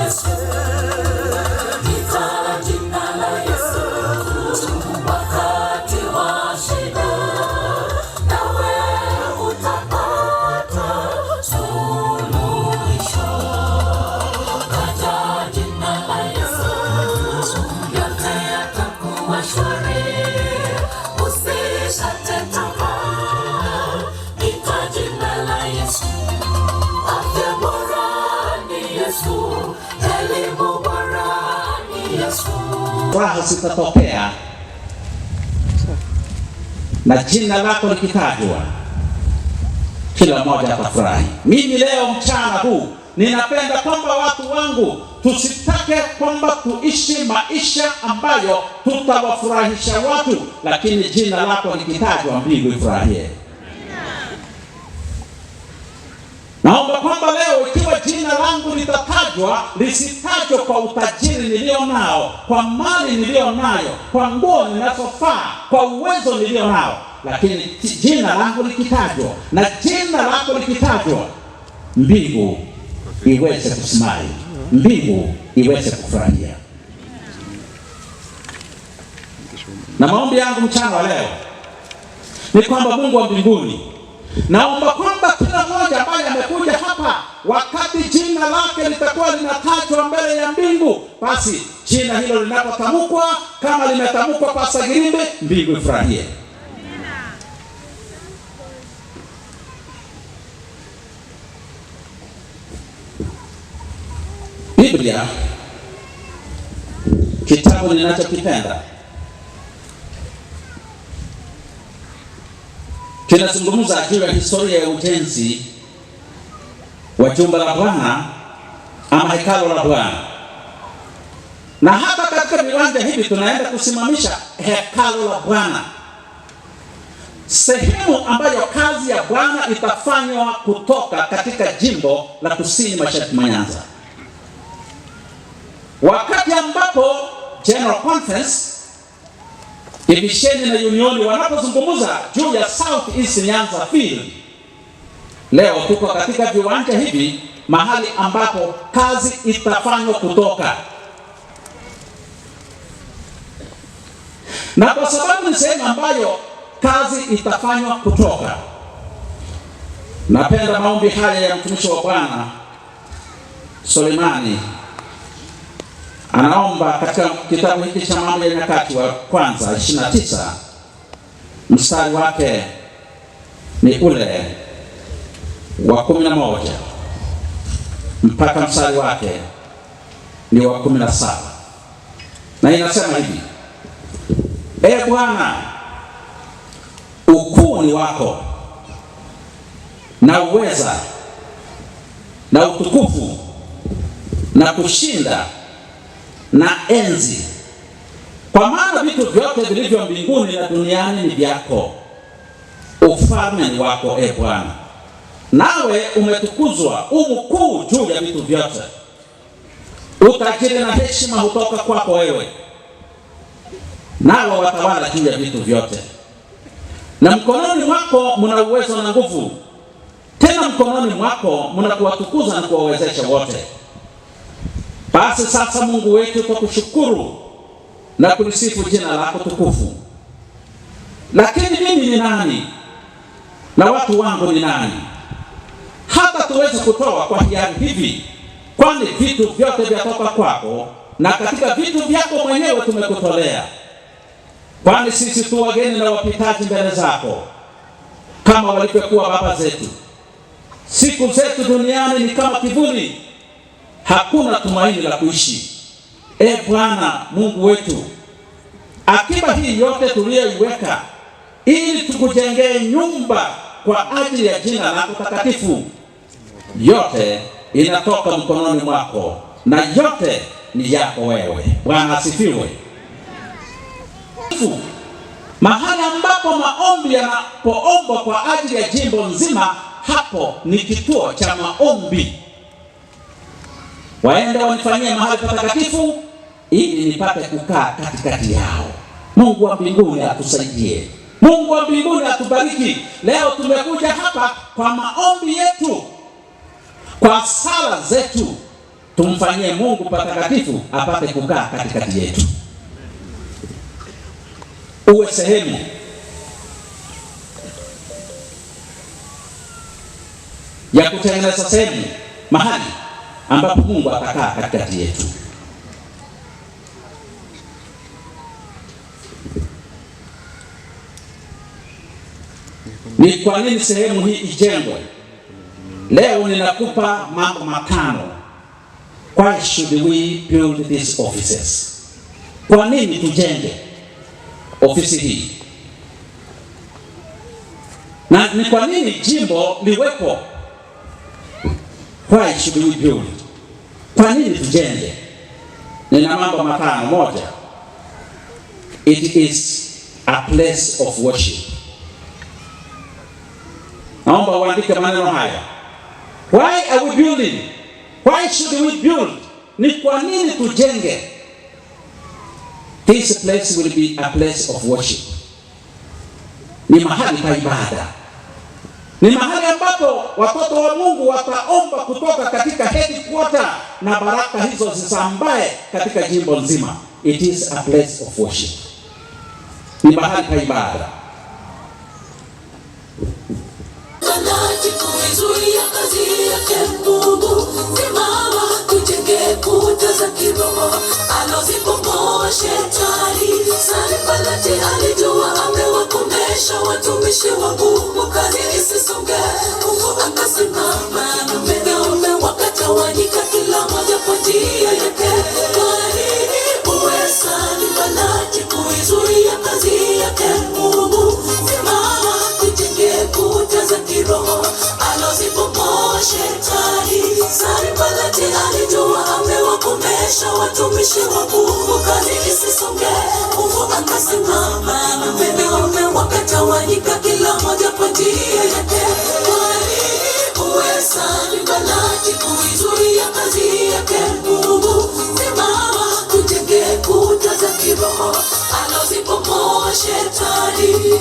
Yesu, ita jina la Yesu, wakati wa shida, nawe utapata suluhisho. Taja jina la Yesu, yote yatakuwa shwari, usishate tamaa, ita jina la Yesu. Afya bora ni Yesu, elimu bora ni Yesu. Furaha zitatokea na jina lako likitajwa, kila mmoja atafurahi. Mimi leo mchana huu ninapenda kwamba watu wangu tusitake kwamba tuishi maisha ambayo tutawafurahisha watu, lakini jina lako likitajwa mbingu ifurahie. Naomba kwamba leo ikiwa jina langu litatajwa, lisitajwe kwa utajiri nilio nao, kwa mali nilio nayo, kwa nguo ninazofaa, kwa uwezo nilio nao, lakini jina langu likitajwa na jina lako likitajwa, mbingu iweze kusimama, mbingu iweze kufurahia. Na maombi yangu mchana wa leo ni kwamba Mungu wa mbinguni, naomba kwamba kila mmoja ambaye amekuja hapa, wakati jina lake litakuwa linatajwa mbele ya mbingu, basi jina hilo linapotamkwa, kama limetamkwa kwa Sagirimbi, mbingu ifurahie. Biblia, kitabu ninachokipenda, kinazungumza juu ya historia ya ujenzi wa jumba la Bwana ama hekalu la Bwana. Na hapa katika viwanja hivi tunaenda kusimamisha hekalu la Bwana, sehemu ambayo kazi ya Bwana itafanywa kutoka katika jimbo la Kusini Mashariki mwa Nyanza. Wakati ambapo General Conference, Divisheni na Unioni wanapozungumza juu ya South East Nyanza Field, leo tuko katika viwanja hivi, mahali ambapo kazi itafanywa kutoka. Na kwa sababu ni sehemu ambayo kazi itafanywa kutoka, napenda maombi haya ya mtumishi wa Bwana Sulemani. Anaomba katika kitabu hiki cha Mambo ya Nyakati wa Kwanza 29, mstari wake ni ule wa 11 mpaka mstari wake ni wa 17, na inasema hivi: Ee Bwana, ukuu ni wako, na uweza na utukufu na kushinda na enzi, kwa maana vitu vyote vilivyo mbinguni na duniani ni vyako. Ufalme ni wako, Ee Bwana, nawe umetukuzwa, umkuu juu ya vitu vyote. Utajiri na heshima hutoka kwako wewe, nawe watawala juu ya vitu vyote. Na mkononi mwako mna uwezo na nguvu, tena mkononi mwako mna kuwatukuza na kuwawezesha wote. Basi sasa Mungu wetu, tukushukuru na kulisifu jina lako tukufu. Lakini mimi ni nani na watu wangu ni nani, hata tuweze kutoa kwa hiari hivi? Kwani vitu vyote vyatoka kwako, na katika vitu vyako mwenyewe tumekutolea. Kwani sisi tu wageni na wapitaji mbele zako, kama walivyokuwa baba zetu. Siku zetu duniani ni kama kivuli, hakuna tumaini la kuishi. Ee Bwana Mungu wetu, akiba hii yote tuliyoiweka ili tukujengee nyumba kwa ajili ya jina lako takatifu, yote inatoka mkononi mwako na yote ni yako wewe. Bwana asifiwe. Mahali ambapo maombi yanapoombwa kwa ajili ya jimbo nzima, hapo ni kituo cha maombi. Waende wanifanyie mahali patakatifu ili nipate kukaa katikati yao. Mungu wa mbinguni atusaidie. Mungu wa mbinguni atubariki. Leo tumekuja hapa kwa maombi yetu, kwa sala zetu, tumfanyie Mungu patakatifu apate kukaa katikati yetu. Uwe sehemu ya kutengeneza sehemu mahali ambapo Mungu atakaa katikati yetu. Ni kwa nini sehemu hii ijengwe? Leo ninakupa mambo matano. Why should we build these offices? Kwa nini tujenge ofisi hii? Na ni kwa nini jimbo liwepo? Why should we build? Kwa nini tujenge? Nina mambo matano. Moja, it is a place of worship. Naomba uandike maneno haya. Why are we building? Why should we build? Ni kwa nini tujenge? This place will be a place of worship. Ni mahali pa ibada. Ni mahali ambapo watoto wa Mungu wataomba kutoka katika headquarter na baraka hizo zisambae katika jimbo nzima. It is a place of worship. Ni mahali pa ibada. Kuizuia kazi yake Mungu, simama tujenge kuta za kiroho alozibomoa Shetani. Sanbalati alijua amewakomesha watumishi wa Mungu, kazi isisonge. Mungu akasimama na mfalme wakatawanyika, kila mmoja kwa njia yake. Kwa nini uwe Sanbalati kuizuia kazi yake Mungu? Simama tujenge kuta za kiroho alozibomoa Shetani. Sanbalati alijua amewakomesha watumishi wa Mungu, kazi isisonge. Mungu akasimama na mfalme wakatawanyika, kila mmoja kwa njia yake. Kwa nini uwe Sanbalati kuizuia kazi yake Mungu? Simama tujenge kuta za kiroho alozibomoa Shetani.